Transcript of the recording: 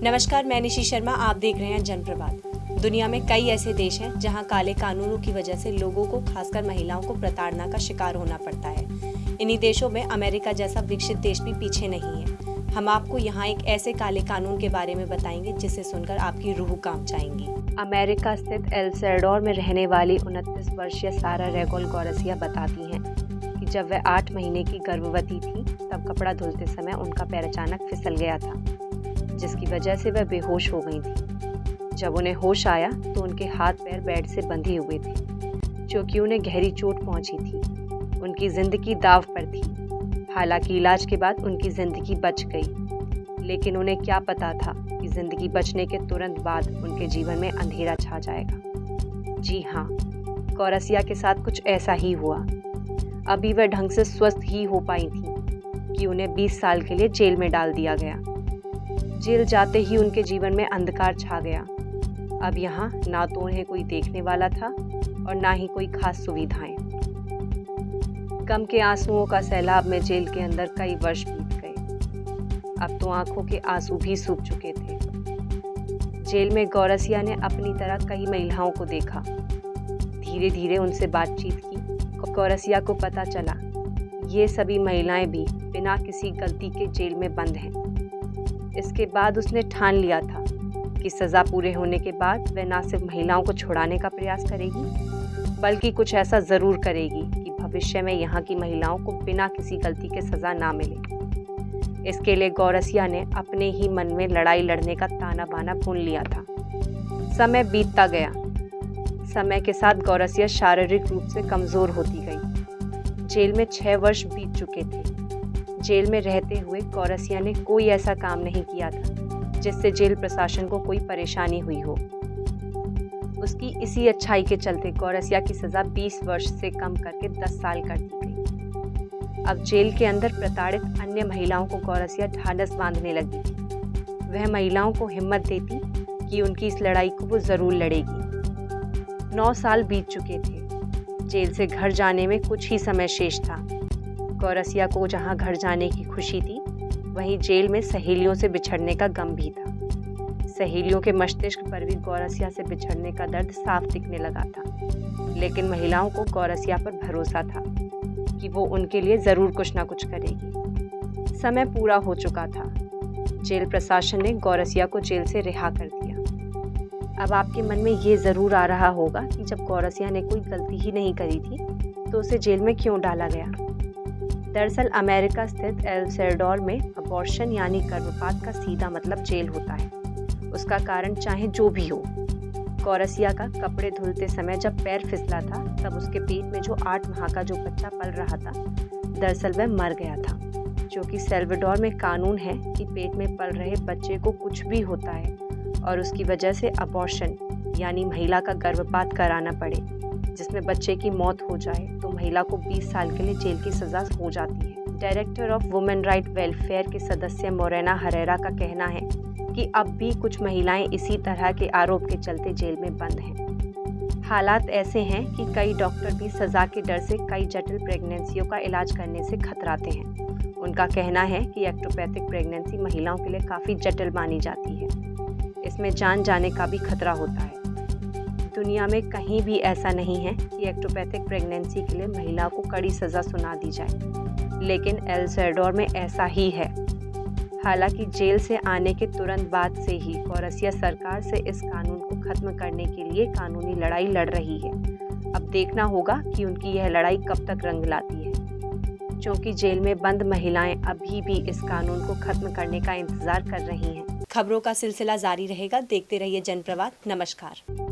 नमस्कार, मैं निशी शर्मा। आप देख रहे हैं जनप्रवाद। दुनिया में कई ऐसे देश हैं जहां काले कानूनों की वजह से लोगों को, खासकर महिलाओं को, प्रताड़ना का शिकार होना पड़ता है। इन्हीं देशों में अमेरिका जैसा विकसित देश भी पीछे नहीं है। हम आपको यहाँ एक ऐसे काले कानून के बारे में बताएंगे जिसे सुनकर आपकी रूह कांप जाएंगी। अमेरिका स्थित एल सैल्वाडोर में रहने वाली 29 वर्षीय सारा रेगोल गौरसिया बताती हैं कि जब वह 8 महीने की गर्भवती थी तब कपड़ा धुलते समय उनका पैर अचानक फिसल गया था, जिसकी वजह से वह बेहोश हो गई थी। जब उन्हें होश आया तो उनके हाथ पैर बेड से बंधे हुए थे, क्योंकि उन्हें गहरी चोट पहुंची थी। उनकी जिंदगी दांव पर थी। हालांकि इलाज के बाद उनकी जिंदगी बच गई, लेकिन उन्हें क्या पता था कि जिंदगी बचने के तुरंत बाद उनके जीवन में अंधेरा छा जाएगा। जी हाँ, गौरसिया के साथ कुछ ऐसा ही हुआ। अभी वह ढंग से स्वस्थ ही हो पाई थी कि उन्हें 20 साल के लिए जेल में डाल दिया गया। जेल जाते ही उनके जीवन में अंधकार छा गया। अब यहाँ ना तो उन्हें कोई देखने वाला था और ना ही कोई खास सुविधाएं। गम के आंसुओं का सैलाब में जेल के अंदर कई वर्ष बीत गए। अब तो आंखों के आंसू भी सूख चुके थे। जेल में गौरसिया ने अपनी तरह कई महिलाओं को देखा। धीरे धीरे उनसे बातचीत की। गौरसिया को पता चला ये सभी महिलाएं भी बिना किसी गलती के जेल में बंद हैं। इसके बाद उसने ठान लिया था कि सज़ा पूरे होने के बाद वह न सिर्फ महिलाओं को छुड़ाने का प्रयास करेगी, बल्कि कुछ ऐसा ज़रूर करेगी कि भविष्य में यहाँ की महिलाओं को बिना किसी गलती के सज़ा ना मिले। इसके लिए गौरसिया ने अपने ही मन में लड़ाई लड़ने का ताना बाना बुन लिया था। समय बीतता गया। समय के साथ गौरसिया शारीरिक रूप से कमज़ोर होती गई। जेल में 6 वर्ष बीत चुके थे। जेल में रहते हुए गौरसिया ने कोई ऐसा काम नहीं किया था जिससे जेल प्रशासन को कोई परेशानी हुई हो। उसकी इसी अच्छाई के चलते गौरसिया की सज़ा 20 वर्ष से कम करके 10 साल कर दी गई। अब जेल के अंदर प्रताड़ित अन्य महिलाओं को गौरसिया ढांढस बांधने लगी थी। वह महिलाओं को हिम्मत देती कि उनकी इस लड़ाई को वो ज़रूर लड़ेगी। 9 साल बीत चुके थे। जेल से घर जाने में कुछ ही समय शेष था। गौरसिया को जहां घर जाने की खुशी थी, वहीं जेल में सहेलियों से बिछड़ने का गम भी था। सहेलियों के मस्तिष्क पर भी गौरसिया से बिछड़ने का दर्द साफ दिखने लगा था, लेकिन महिलाओं को गौरसिया पर भरोसा था कि वो उनके लिए ज़रूर कुछ ना कुछ करेगी। समय पूरा हो चुका था। जेल प्रशासन ने गौरसिया को जेल से रिहा कर दिया। अब आपके मन में ये ज़रूर आ रहा होगा कि जब गौरसिया ने कोई गलती ही नहीं करी थी तो उसे जेल में क्यों डाला गया। दरअसल अमेरिका स्थित एल सैल्वाडोर में अबॉर्शन यानी गर्भपात का सीधा मतलब जेल होता है। उसका कारण चाहे जो भी हो। गौरसिया का कपड़े धुलते समय जब पैर फिसला था तब उसके पेट में जो 8 माह का जो बच्चा पल रहा था, दरअसल वह मर गया था। क्योंकि सैल्वाडोर में कानून है कि पेट में पल रहे बच्चे को कुछ भी होता है और उसकी वजह से अबॉर्शन यानी महिला का गर्भपात कराना पड़े, जिसमें बच्चे की मौत हो जाए तो महिला को 20 साल के लिए जेल की सज़ा हो जाती है। Director of women right welfare के सदस्य मोरेना हरेरा का कहना है कि अब भी कुछ महिलाएं इसी तरह के आरोप के चलते जेल में बंद हैं। हालात ऐसे हैं कि कई डॉक्टर भी सज़ा के डर से कई जटिल प्रेगनेंसियों का इलाज करने से खतराते हैं। उनका कहना है कि एक्टोपैथिक प्रेगनेंसी महिलाओं के लिए काफ़ी जटिल मानी जाती है। इसमें जान जाने का भी खतरा होता है। दुनिया में कहीं भी ऐसा नहीं है कि एक्टोपैथिक प्रेगनेंसी के लिए महिला को कड़ी सज़ा सुना दी जाए, लेकिन एल सैल्वाडोर में ऐसा ही है। हालांकि जेल से आने के तुरंत बाद से ही गौरसिया सरकार से इस कानून को खत्म करने के लिए कानूनी लड़ाई लड़ रही है। अब देखना होगा कि उनकी यह लड़ाई कब तक रंग लाती है, क्योंकि जेल में बंद महिलाएं अभी भी इस कानून को खत्म करने का इंतजार कर रही हैं। खबरों का सिलसिला जारी रहेगा। देखते रहिए जनप्रवाद। नमस्कार।